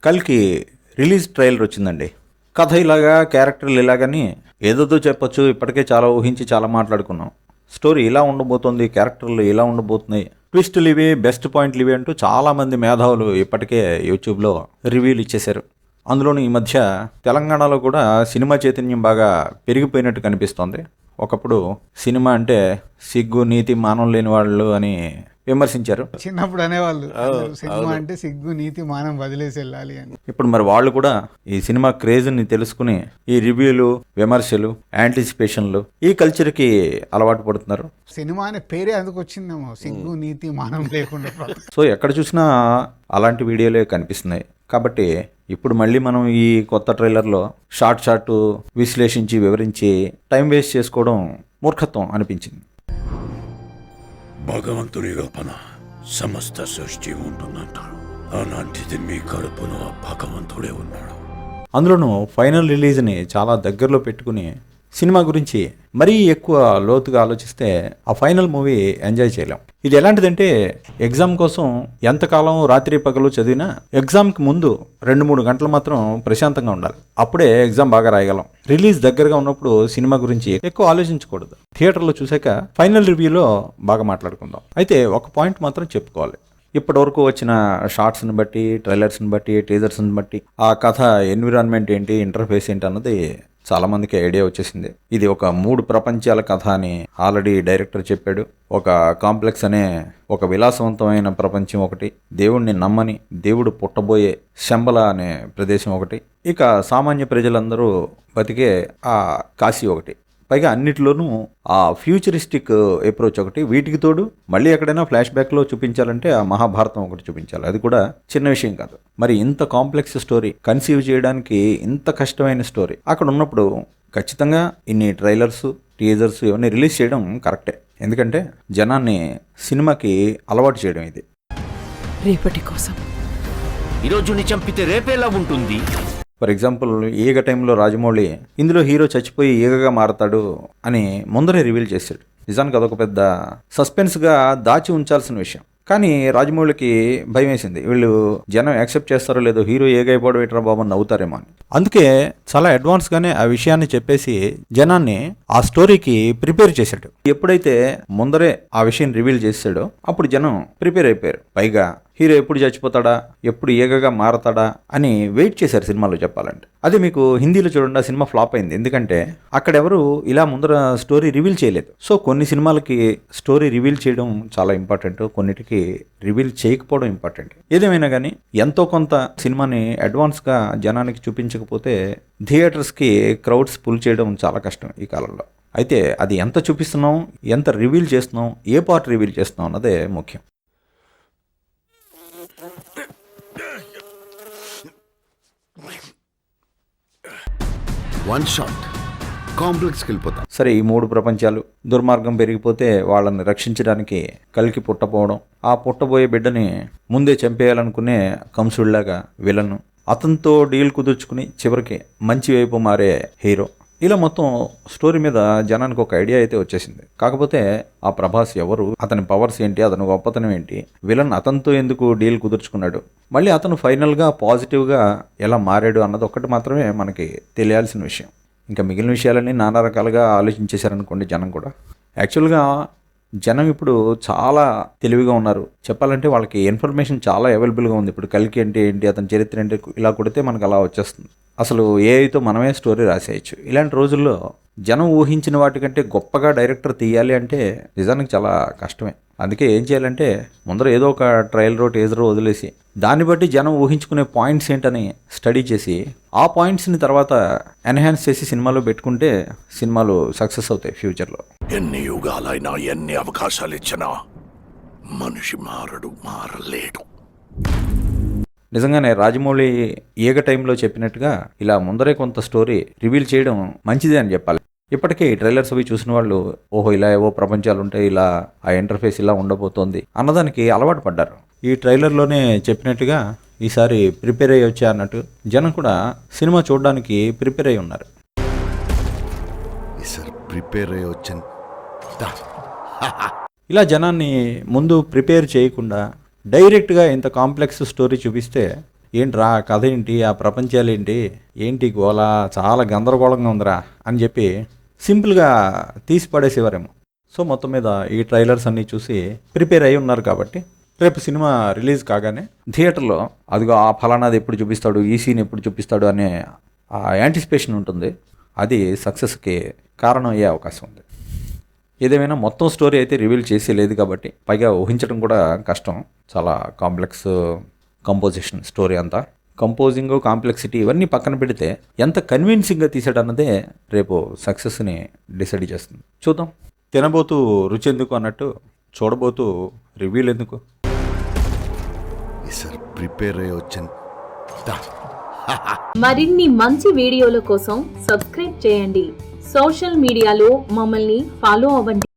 కల్కి release trailer వచ్చిందండి. కథ ఇలాగా, క్యారెక్టర్లు ఇలాగని ఏదేదో చెప్పొచ్చు. ఇప్పటికే చాలా ఊహించి చాలా మాట్లాడుకున్నాం. స్టోరీ ఇలా ఉండబోతోంది, క్యారెక్టర్లు ఇలా ఉండబోతున్నాయి, ట్విస్టులు ఇవి, బెస్ట్ పాయింట్లు ఇవి అంటూ చాలామంది మేధావులు ఇప్పటికే యూట్యూబ్లో రివ్యూలు ఇచ్చేశారు. అందులోనూ ఈ మధ్య తెలంగాణలో కూడా సినిమా చైతన్యం బాగా పెరిగిపోయినట్టు కనిపిస్తోంది. ఒకప్పుడు సినిమా అంటే సిగ్గు నీతి మానం లేని వాళ్ళు అని విమర్శించారు. చిన్నప్పుడు అనేవాళ్ళు సినిమా అంటే సిగ్గు నీతి మానం వదిలేసి వెళ్ళాలి అని. ఇప్పుడు మరి వాళ్ళు కూడా ఈ సినిమా క్రేజ్ని తెలుసుకుని ఈ రివ్యూలు, విమర్శలు, యాంటిసిపేషన్లు ఈ కల్చర్కి అలవాటు పడుతున్నారు. సినిమా అనే పేరే అందుకు వచ్చిందేమో, సిగ్గు నీతి మానం లేకుండా. సో ఎక్కడ చూసినా అలాంటి వీడియోలే కనిపిస్తున్నాయి. కాబట్టి ఇప్పుడు మళ్ళీ మనం ఈ కొత్త ట్రైలర్లో షార్ట్ విశ్లేషించి వివరించి టైం వేస్ట్ చేసుకోవడం మూర్ఖత్వం అనిపించింది. భగవంతుని కల్పన సమస్త సృష్టి ఉంటుందంటారు. అలాంటిది మీ కడుపులో భగవంతుడే ఉన్నాడు. అందులోనూ ఫైనల్ రిలీజ్ని చాలా దగ్గరలో పెట్టుకుని సినిమా గురించి మరీ ఎక్కువ లోతుగా ఆలోచిస్తే ఆ ఫైనల్ మూవీ ఎంజాయ్ చేయలేం. ఇది ఎలాంటిదంటే ఎగ్జామ్ కోసం ఎంతకాలం రాత్రి పగలు చదివినా ఎగ్జామ్కి ముందు 2-3 గంటలు మాత్రం ప్రశాంతంగా ఉండాలి. అప్పుడే ఎగ్జామ్ బాగా రాయగలం. రిలీజ్ దగ్గరగా ఉన్నప్పుడు సినిమా గురించి ఎక్కువ ఆలోచించకూడదు. థియేటర్లో చూసాక ఫైనల్ రివ్యూలో బాగా మాట్లాడుకుందాం. అయితే ఒక పాయింట్ మాత్రం చెప్పుకోవాలి. ఇప్పటి వరకు వచ్చిన షార్ట్స్ని బట్టి, ట్రైలర్స్ని బట్టి, టీజర్స్ని బట్టి ఆ కథ ఎన్విరాన్మెంట్ ఏంటి, ఇంటర్ఫేస్ ఏంటి అన్నది చాలామందికి ఐడియా వచ్చేసింది. ఇది ఒక 3 ప్రపంచాల కథ అని ఆల్రెడీ డైరెక్టర్ చెప్పాడు. ఒక కాంప్లెక్స్ అనే ఒక విలాసవంతమైన ప్రపంచం ఒకటి, దేవుణ్ణి నమ్మని, దేవుడు పుట్టబోయే శంబల అనే ప్రదేశం ఒకటి, ఇక సామాన్య ప్రజలందరూ బతికే ఆ కాశీ ఒకటి. పైగా అన్నిటిలోనూ ఆ ఫ్యూచరిస్టిక్ అప్రోచ్ ఒకటి. వీటికి తోడు మళ్ళీ ఎక్కడైనా ఫ్లాష్ బ్యాక్లో చూపించాలంటే ఆ మహాభారతం ఒకటి చూపించాలి. అది కూడా చిన్న విషయం కాదు. మరి ఇంత కాంప్లెక్స్ స్టోరీ కన్సీవ్ చేయడానికి ఇంత కష్టమైన స్టోరీ అక్కడ ఉన్నప్పుడు ఖచ్చితంగా ఇన్ని ట్రైలర్స్, టీజర్స్ ఇవన్నీ రిలీజ్ చేయడం కరెక్టే. ఎందుకంటే జనాన్ని సినిమాకి అలవాటు చేయడం ఇది. రేపటి కోసం ఈరోజు చంపితే రేపేలా ఉంటుంది. ఫర్ ఎగ్జాంపుల్ ఈగ టైంలో రాజమౌళి ఇందులో హీరో చచ్చిపోయి ఈగగా మారతాడు అని ముందరే రివీల్ చేశాడు. నిజానికి అదొక పెద్ద సస్పెన్స్గా దాచి ఉంచాల్సిన విషయం. కానీ రాజమౌళికి భయం వేసింది, వీళ్ళు జనం యాక్సెప్ట్ చేస్తారో లేదో, హీరో ఏగైపోవడం ఎట్రా బాబు అని నవ్వుతారేమో అని. అందుకే చాలా అడ్వాన్స్గానే ఆ విషయాన్ని చెప్పేసి జనాన్ని ఆ స్టోరీకి ప్రిపేర్ చేశాడు. ఎప్పుడైతే ముందరే ఆ విషయం రివీల్ చేశాడో అప్పుడు జనం ప్రిపేర్ అయిపోయారు. పైగా హీరో ఎప్పుడు చచ్చిపోతాడా, ఎప్పుడు ఏగగా మారతాడా అని వెయిట్ చేశారు సినిమాలో చెప్పాలంటే. అది మీకు హిందీలో చూడండి, ఆ సినిమా ఫ్లాప్ అయింది. ఎందుకంటే అక్కడెవరు ఇలా ముందర స్టోరీ రివీల్ చేయలేదు. సో కొన్ని సినిమాలకి స్టోరీ రివీల్ చేయడం చాలా ఇంపార్టెంట్, కొన్నిటికి రివీల్ చేయకపోవడం ఇంపార్టెంట్. ఏదేమైనా కానీ ఎంతో కొంత సినిమాని అడ్వాన్స్గా జనానికి చూపించకపోతే థియేటర్స్కి క్రౌడ్స్ పుల్ చేయడం చాలా కష్టం ఈ కాలంలో. అయితే అది ఎంత చూపిస్తున్నాం, ఎంత రివీల్ చేస్తున్నాం, ఏ పార్ట్ రివీల్ చేస్తున్నాం అన్నదే ముఖ్యం. వన్ షాట్ కాంప్లెక్స్కి వెళ్ళిపోతాం. సరే, ఈ 3 ప్రపంచాలు దుర్మార్గం పెరిగిపోతే వాళ్ళని రక్షించడానికి కల్కి పుట్టపోవడం, ఆ పుట్టబోయే బిడ్డని ముందే చంపేయాలనుకునే కంసుడిలాగా విలను, అతనితో డీల్ కుదుర్చుకుని చివరికి మంచి వైపు మారే హీరో, ఇలా మొత్తం స్టోరీ మీద జనానికి ఒక ఐడియా అయితే వచ్చేసింది. కాకపోతే ఆ ప్రభాస్ ఎవరు, అతని పవర్స్ ఏంటి, అతని గొప్పతనం ఏంటి, విలన్ అతనితో ఎందుకు డీల్ కుదుర్చుకున్నాడు, మళ్ళీ అతను ఫైనల్గా పాజిటివ్గా ఎలా మారాడు అన్నది ఒక్కటి మాత్రమే మనకి తెలియాల్సిన విషయం. ఇంకా మిగిలిన విషయాలన్నీ నానా రకాలుగా ఆలోచించేశారనుకోండి జనం కూడా. యాక్చువల్గా జనం ఇప్పుడు చాలా తెలివిగా ఉన్నారు. చెప్పాలంటే వాళ్ళకి ఇన్ఫర్మేషన్ చాలా అవైలబుల్గా ఉంది. ఇప్పుడు కల్కి అంటే ఏంటి, అతని చరిత్ర ఏంటి, ఇలా కొడితే మనకు అలా వచ్చేస్తుంది. అసలు ఏఐతో మనమే స్టోరీ రాసేయచ్చు. ఇలాంటి రోజుల్లో జనం ఊహించిన వాటికంటే గొప్పగా డైరెక్టర్ తీయాలి అంటే నిజానికి చాలా కష్టమే. అందుకే ఏం చేయాలంటే ముందర ఏదో ఒక ట్రయల్ టీజర్ వదిలేసి దాన్ని బట్టి జనం ఊహించుకునే పాయింట్స్ ఏంటని స్టడీ చేసి ఆ పాయింట్స్ని తర్వాత ఎన్హాన్స్ చేసి సినిమాలో పెట్టుకుంటే సినిమాలు సక్సెస్ అవుతాయి ఫ్యూచర్లో. ఎన్ని యుగాలైనా, ఎన్ని అవకాశాలు ఇచ్చినా మనిషి మారలేడు. నిజంగానే రాజమౌళి ఈగ టైంలో చెప్పినట్టుగా ఇలా ముందరే కొంత స్టోరీ రివీల్ చేయడం మంచిదే అని చెప్పాలి. ఇప్పటికే ఈ ట్రైలర్స్ అవి చూసిన వాళ్ళు ఓహో ఇలా ఏవో ప్రపంచాలు ఉంటాయి, ఇలా ఆ ఇంటర్ఫేస్ ఇలా ఉండబోతోంది అన్నదానికి అలవాటు పడ్డారు. ఈ ట్రైలర్లోనే చెప్పినట్టుగా ఈసారి ప్రిపేర్ అయ్యి వచ్చా అన్నట్టు జనం కూడా సినిమా చూడడానికి ప్రిపేర్ అయి ఉన్నారు. ఇలా జనాన్ని ముందు ప్రిపేర్ చేయకుండా డైరెక్ట్గా ఇంత కాంప్లెక్స్ స్టోరీ చూపిస్తే ఏంట్రా కథ ఏంటి, ఆ ప్రపంచాలు ఏంటి, ఏంటి గోలా, చాలా గందరగోళంగా ఉందిరా అని చెప్పి సింపుల్గా తీసి పడేసేవారేమో. సో మొత్తం మీద ఈ ట్రైలర్స్ అన్నీ చూసి ప్రిపేర్ అయి ఉన్నారు కాబట్టి రేపు సినిమా రిలీజ్ కాగానే థియేటర్లో అదిగో ఆ ఫలానాది ఎప్పుడు చూపిస్తాడు, ఈ సీన్ ఎప్పుడు చూపిస్తాడు అనే ఆ యాంటిసిపేషన్ ఉంటుంది. అది సక్సెస్కి కారణం అయ్యే అవకాశం ఉంది. ఏదేమైనా మొత్తం స్టోరీ అయితే రివీల్ చేసి లేదు కాబట్టి, పైగా ఊహించడం కూడా కష్టం. చాలా కాంప్లెక్స్ కంపోజిషన్ స్టోరీ అంతా. కంపోజింగ్, కాంప్లెక్సిటీ ఇవన్నీ పక్కన పెడితే ఎంత కన్విన్సింగ్గా తీసాడన్నదే రేపు సక్సెస్ని డిసైడ్ చేస్తుంది. చూద్దాం. తినబోతూ రుచి ఎందుకు అన్నట్టు చూడబోతూ రివ్యూలు ఎందుకు. సార్ ప్రిపేర్ అయ్యి వచ్చాను. మరిన్ని మంచి వీడియోల కోసం సబ్స్క్రైబ్ చేయండి. సోషల్ మీడియాలో మమ్మల్ని ఫాలో అవ్వండి.